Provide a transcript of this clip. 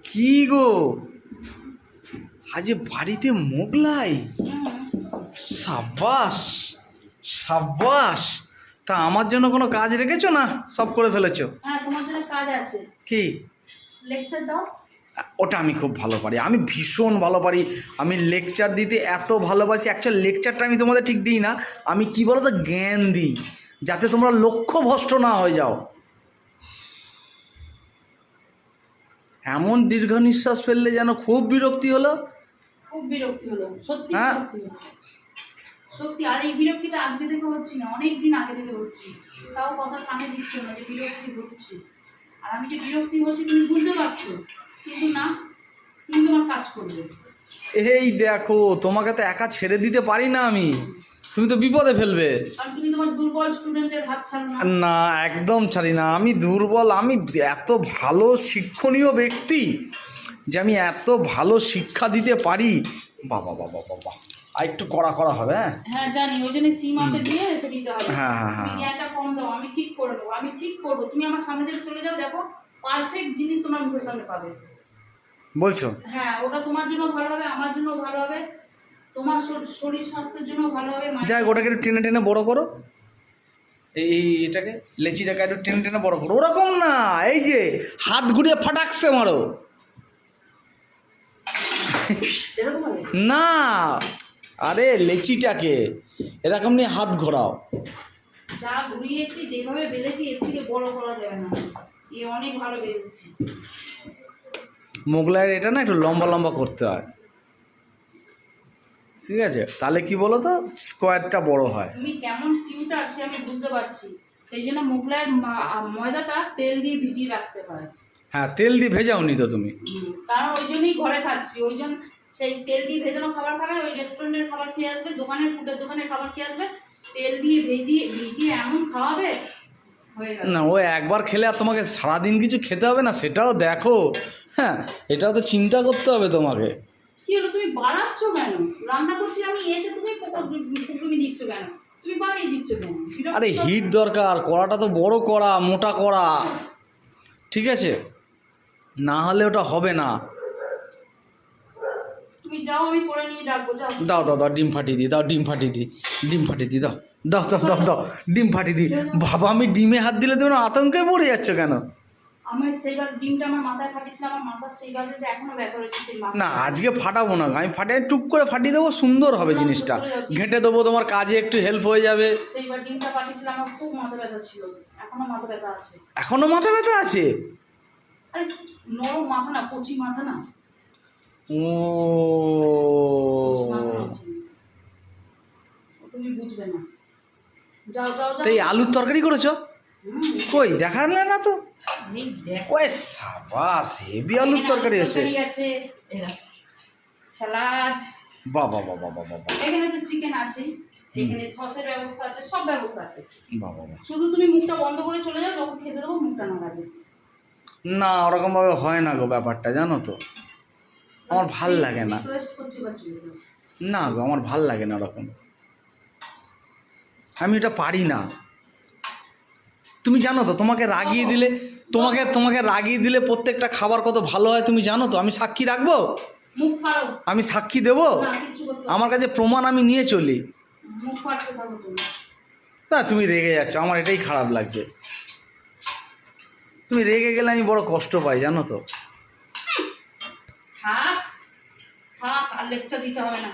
কি গো, আজ বাড়িতে মোগলাই? সাবাস সাবাস। তা আমার জন্য কোনো কাজ রেখেছো না সব করে ফেলেছো? হ্যাঁ, তোমার জন্য কাজ আছে। কি? লেকচার দাও। ওটা আমি খুব ভালো পারি, আমি ভীষণ ভালো পারি। আমি লেকচার দিতে এত ভালোবাসি। অ্যাকচুয়ালি লেকচারটা আমি তোমাদের ঠিক দিই না, আমি কি বলো তো, জ্ঞান দিই, যাতে তোমরা লক্ষ্য ভ্রষ্ট না হয়ে যাও। এমন দীর্ঘ নিঃশ্বাস ফেললে যেন খুব বিরক্তি হলো। খুব বিরক্তি হলো, সত্যি হ্যাঁ? বিরক্তি হলো সত্যি। আর এই বিরক্তিটা আগে থেকে হচ্ছে না, অনেক দিন আগে থেকে হচ্ছে, তাও কথা কানে দিচ্ছ না যে বিরক্তি হচ্ছে। আর আমি যে বিরক্তি হচ্ছে তুমি বুঝতে পারছো, কিন্তু না, তুমি তোমার কাজ করবে। এই দেখো, তোমাকে তো একা ছেড়ে দিতে পারি না আমি, তুমি তো বিপদে ফেলবে। আর তুমি তোমার দুর্বল স্টুডেন্টের হাত ছাড়ো না। না, একদম ছাড়ি না। আমি দুর্বল, আমি এত ভালো শিক্ষণীয় ব্যক্তি যে আমি এত ভালো শিক্ষা দিতে পারি। বাবা বাবা বাবা, আর একটু কড়া করা হবে। হ্যাঁ হ্যাঁ জানি, ওই জন্য সিম আছে দিয়ে রেখে দিতে হবে। হ্যাঁ হ্যাঁ তুমি হ্যাঁ। জ্ঞানটা কম দাও, আমি ঠিক করে দেবো, আমি ঠিক করবো। তুমি আমার সামনে থেকে চলে যাও, দেখো পারফেক্ট জিনিস তোমার মুখের সামনে পাবে। বলছো? হ্যাঁ, ওটা তোমার জন্য ভালো হবে, আমার জন্য ভালো হবে, তোমার শরীর স্বাস্থ্যের জন্য ভালো হবে। যাই, ওটাকে একটু টেনে টেনে বড় করো। এই এটাকে, লেচিটাকে একটু টেনে টেনে বড় করো। ওরকম না, এই যে হাত ঘুরিয়ে ফাটাকছে মারো। এরকম হবে না, আরে লেচিটাকে এরকম নিয়ে হাত ঘোরাও। যা ঘুরিয়েছি, যেভাবে বেলেছি, এর থেকে বড় করা যাবে না। এ অনেক ভালো বেলেছি। মোগলাইয়ের এটা না একটু লম্বা লম্বা করতে হয়, ঠিক আছে? তাহলে কি বলো তো, স্কোয়ারটা বড় হয়। তুমি কেমন টিউটার সে আমি বুঝতে পারছি। সেই জন্য মোগলাইয়ের ময়দাটা তেল দিয়ে ভিজিয়ে রাখতে হয়। হ্যাঁ, তেল দিয়ে ভেজাওনি তো তুমি? কারণ ওই জন্যই ঘরে খাচ্ছি, ওই জন্য সেই তেল দিয়ে ভেজানো খাবার খাবে, ওই রেস্টুরেন্টের খাবার খেয়ে আসবে, দোকানের ফুডের দোকানের খাবার খেয়ে আসবে, তেল দিয়ে ভিজিয়ে ভিজিয়ে এমন খাওয়াবে, হয়ে গেল। না, ও একবার খেলে আর তোমাকে সারাদিন কিছু খেতে হবে না, সেটাও দেখো। হ্যাঁ, এটাও তো চিন্তা করতে হবে তোমাকে। কি হলো, তুমি বাড়াচ্ছ কেন? রান্না করছি আমি, এসে তুমি তুমি দিচ্ছ কেন? তুমি বাড়িয়ে দিচ্ছ কেন? আরে হিট দরকার, কড়াটা তো বড় কড়া, মোটা কড়া, ঠিক আছে? না হলে ওটা হবে না। তুমি যাও, আমি করে নিয়ে ডাকবো, যাও। দাও দাও দাও, ডিম ফাটিয়ে দিই, দাও ডিম ফাটিয়ে দিই, ডিম ফাটিয়ে দিই, দাও দাও দাও দাও দাও, ডিম ফাটিয়ে দিই। বাবা, আমি ডিমে হাত দিলে তুমি আতঙ্কে পড়ে যাচ্ছ কেন? আমি সেইবার ডিমটা আমার মাথায় ফাটিয়েছিলাম, আমার মাথা সেইবার যে এখনো ব্যথা রয়েছে সেই মাথা। না, আজকে ফাটাবো না, আমি ফাটিয়ে টুক করে ফাটিয়ে দেবো, সুন্দর হবে জিনিসটা। ঘেঁটে দেবো, তোমার কাজে একটু হেল্প হয়ে যাবে। সেইবার ডিমটা ফাটিয়েছিলাম, আমার খুব মাথা ব্যথা ছিল, এখনো মাথা ব্যথা আছে। এখনো মাথা ব্যথা আছে? আরে নরম মাথা না, কচি মাথা না। ও, তুমি বুঝবে না। যাও যাও যাও। তো এই আলুর তরকারি করেছো? কই দেখালে না তো। এই দেখো, ওই সাবাস, হেভি আলুর তরকারি আছে। আছে, স্যালাড, বাবা বাবা বাবা বাবা এখানে তো চিকেন আছে, এখানে সসের ব্যবস্থা আছে, সব ব্যবস্থা আছে। বাবা বাবা। শুধু তুমি মুখটা বন্ধ করে চলে যাও, যখন খেতে দেবো মুখটা না লাগে। না, ওরকম ভাবে হয় না গো, ব্যাপারটা জানো তো, আমার ভাল লাগে না। রিকোয়েস্ট করছি বা চলে যাও। না গো, আমার ভাল লাগে না ওরকম, আমি এটা পারি না। তুমি জানো তো, তোমাকে রাগিয়ে দিলে, তোমাকে রাগিয়ে দিলে প্রত্যেকটা খাবার কত ভালো হয় তুমি জানো তো। আমি সাক্ষী রাখবো, মুখ ফাড়ো। আমি সাক্ষী দেবো, না, কিচ্ছু করতে হবে না। আমার কাছে প্রমাণ আমি নিয়ে চলি। মুখ ফাড়তে থাকো তুমি। না, তুমি রেগে যাচ্ছ, আমার এটাই খারাপ লাগছে। তুমি রেগে গেলে আমি বড় কষ্ট পাই জানো তো। থাক থাক, আর লেকচার দিতে হবে না।